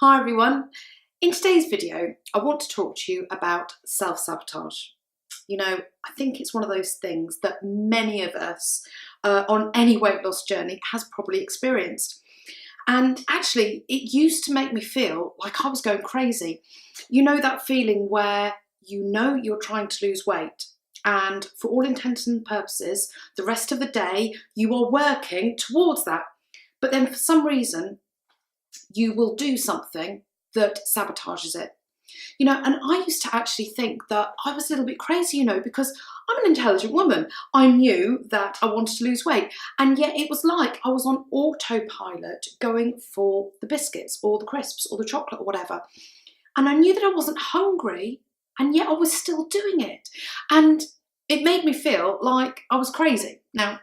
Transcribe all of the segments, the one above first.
Hi everyone. In today's video, I want to talk to you about self-sabotage. You know, I think it's one of those things that many of us on any weight loss journey has probably experienced. And actually, it used to make me feel like I was going crazy. You know that feeling where you know you're trying to lose weight, and for all intents and purposes, the rest of the day you are working towards that. But then for some reason, you will do something that sabotages it. You know, and I used to actually think that I was a little bit crazy, you know, because I'm an intelligent woman. I knew that I wanted to lose weight, and yet it was like I was on autopilot going for the biscuits or the crisps or the chocolate or whatever. And I knew that I wasn't hungry, and yet I was still doing it. And it made me feel like I was crazy. Now,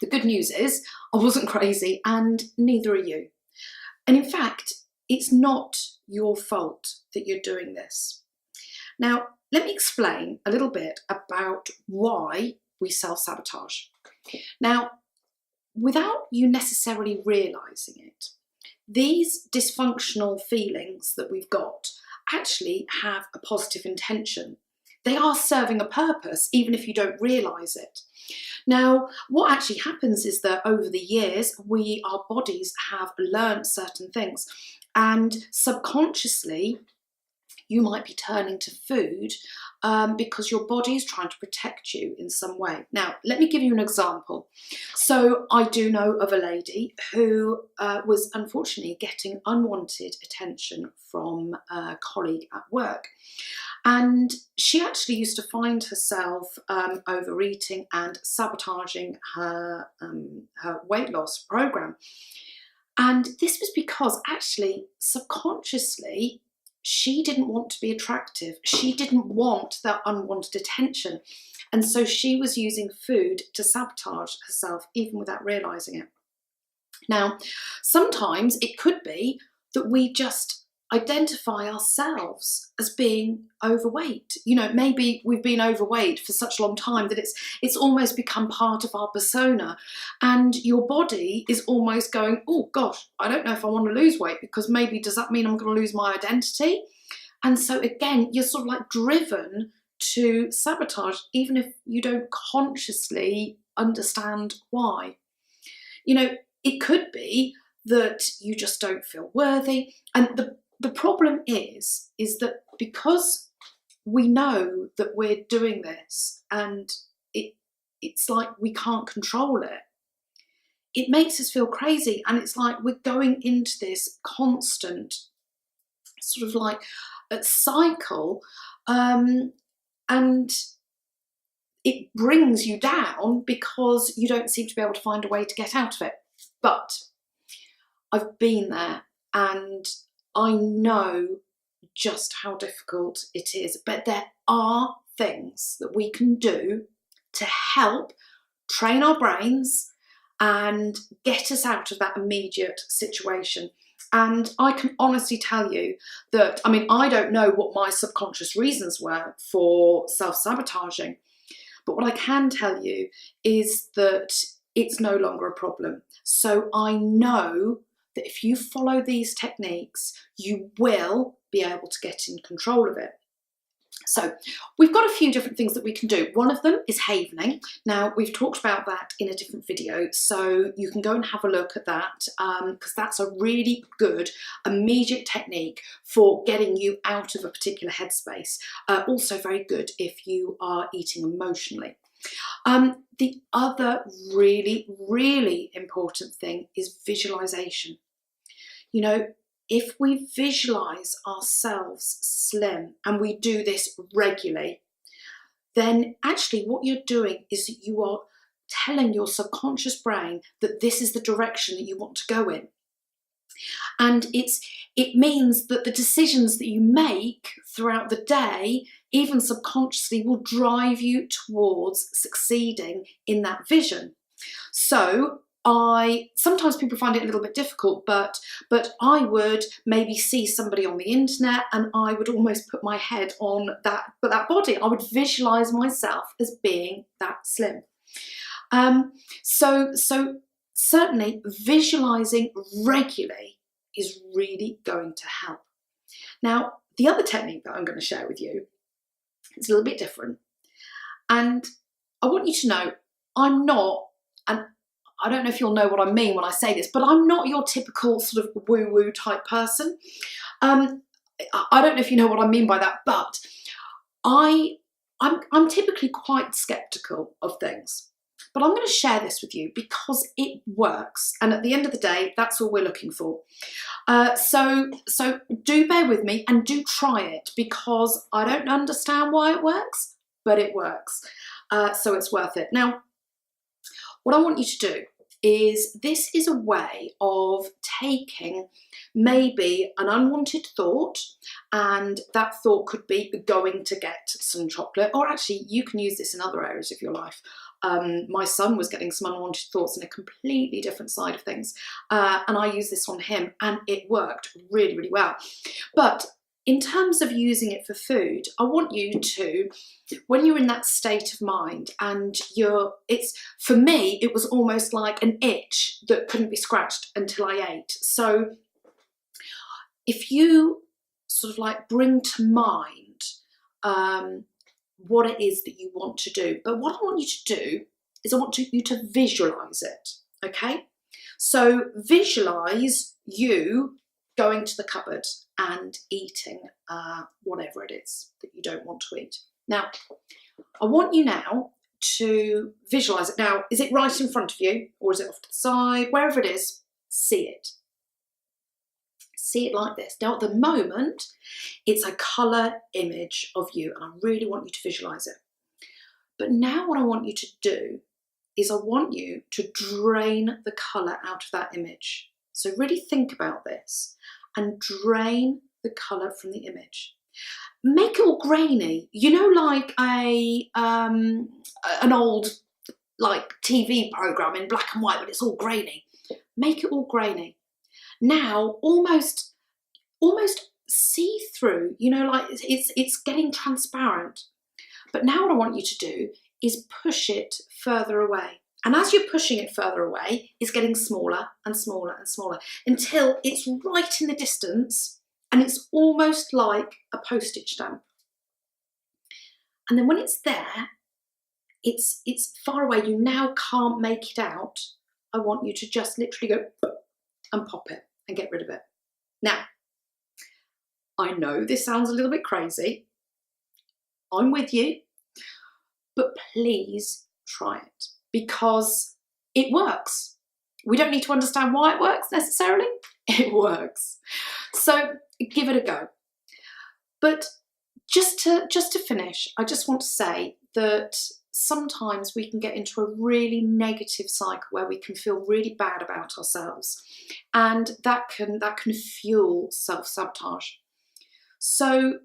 the good news is I wasn't crazy, and neither are you. And in fact, it's not your fault that you're doing this. Now, let me explain a little bit about why we self-sabotage. Now, without you necessarily realising it, these dysfunctional feelings that we've got actually have a positive intention. They are serving a purpose, even if you don't realise it. Now, what actually happens is that over the years, our bodies have learned certain things, and subconsciously, you might be turning to food because your body is trying to protect you in some way. Now, let me give you an example. So I do know of a lady who was unfortunately getting unwanted attention from a colleague at work. And she actually used to find herself overeating and sabotaging her weight loss program. And this was because actually, subconsciously, she didn't want to be attractive. She didn't want that unwanted attention. And so she was using food to sabotage herself, even without realising it. Now, sometimes it could be that we just identify ourselves as being overweight. You know, maybe we've been overweight for such a long time that it's almost become part of our persona, and your body is almost going, oh gosh, I don't know if I want to lose weight, because maybe does that mean I'm going to lose my identity? And so again, you're sort of like driven to sabotage, even if you don't consciously understand why. You know, it could be that you just don't feel worthy, and the problem is that because we know that we're doing this and it's like we can't control it, it makes us feel crazy, and it's like we're going into this constant sort of like a cycle, and it brings you down because you don't seem to be able to find a way to get out of it. But I've been there, and I know just how difficult it is, but there are things that we can do to help train our brains and get us out of that immediate situation. And I can honestly tell you that, I mean, I don't know what my subconscious reasons were for self-sabotaging, but what I can tell you is that it's no longer a problem. So I know that if you follow these techniques, you will be able to get in control of it. So we've got a few different things that we can do. One of them is havening. Now, we've talked about that in a different video, so you can go and have a look at that, because that's a really good immediate technique for getting you out of a particular headspace. Also very good if you are eating emotionally. The other really, really important thing is visualization. You know, if we visualize ourselves slim, and we do this regularly, then actually what you're doing is you are telling your subconscious brain that this is the direction that you want to go in. And it means that the decisions that you make throughout the day, even subconsciously, will drive you towards succeeding in that vision. So sometimes people find it a little bit difficult, but I would maybe see somebody on the internet, and I would almost put my head on that body. I would visualize myself as being that slim. So certainly visualizing regularly is really going to help. Now, the other technique that I'm going to share with you is a little bit different. And I want you to know I'm not, and I don't know if you'll know what I mean when I say this, but I'm not your typical sort of woo-woo type person. I don't know if you know what I mean by that, but I'm typically quite skeptical of things. But I'm going to share this with you because it works. And at the end of the day, that's all we're looking for. So do bear with me and do try it, because I don't understand why it works, but it works. So it's worth it. Now, what I want you to do is, this is a way of taking maybe an unwanted thought, and that thought could be going to get some chocolate, or actually you can use this in other areas of your life. My son was getting some unwanted thoughts in a completely different side of things, and I used this on him and it worked really, really well. But in terms of using it for food, I want you to, when you're in that state of mind and for me, it was almost like an itch that couldn't be scratched until I ate. So if you sort of like bring to mind what it is that you want to do, but what I want you to do is I want you to visualize it, okay? So visualize you going to the cupboard and eating whatever it is that you don't want to eat. Now, I want you now to visualize it. Now, is it right in front of you, or is it off to the side? Wherever it is, see it. See it like this. Now, at the moment, it's a colour image of you, and I really want you to visualize it. But now what I want you to do is I want you to drain the colour out of that image. So really think about this and drain the colour from the image. Make it all grainy, you know, like an old like TV programme in black and white, but it's all grainy. Make it all grainy. Now, almost see-through, you know, like it's getting transparent. But now what I want you to do is push it further away. And as you're pushing it further away, it's getting smaller and smaller and smaller until it's right in the distance and it's almost like a postage stamp. And then when it's there, it's far away, you now can't make it out. I want you to just literally go and pop it and get rid of it. Now, I know this sounds a little bit crazy. I'm with you, but please try it, because it works. We don't need to understand why it works necessarily. It works. So give it a go. But just to finish, I just want to say that sometimes we can get into a really negative cycle where we can feel really bad about ourselves, and that can fuel self-sabotage. So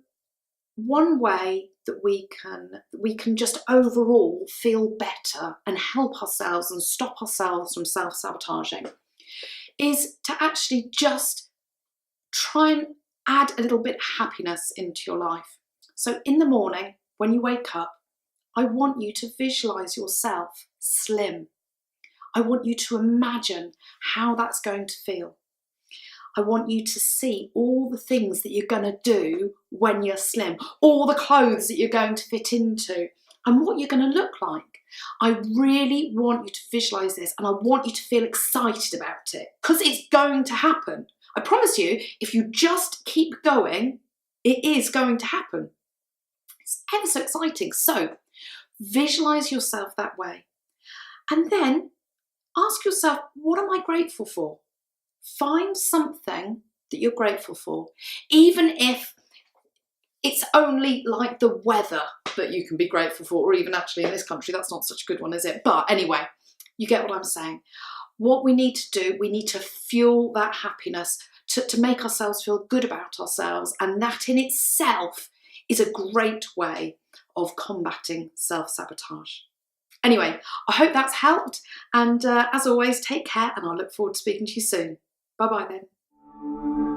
one way that we can just overall feel better and help ourselves and stop ourselves from self-sabotaging is to actually just try and add a little bit of happiness into your life. So in the morning, when you wake up, I want you to visualize yourself slim. I want you to imagine how that's going to feel. I want you to see all the things that you're going to do when you're slim, all the clothes that you're going to fit into, and what you're going to look like. I really want you to visualize this, and I want you to feel excited about it, because it's going to happen. I promise you, if you just keep going, it is going to happen. It's ever so exciting. So visualize yourself that way. And then ask yourself, what am I grateful for? Find something that you're grateful for, even if it's only like the weather that you can be grateful for, or even actually in this country, that's not such a good one, is it? But anyway, you get what I'm saying. What we need to do, we need to fuel that happiness to make ourselves feel good about ourselves, and that in itself is a great way of combating self-sabotage. Anyway, I hope that's helped, and as always, take care, and I look forward to speaking to you soon. Bye-bye then.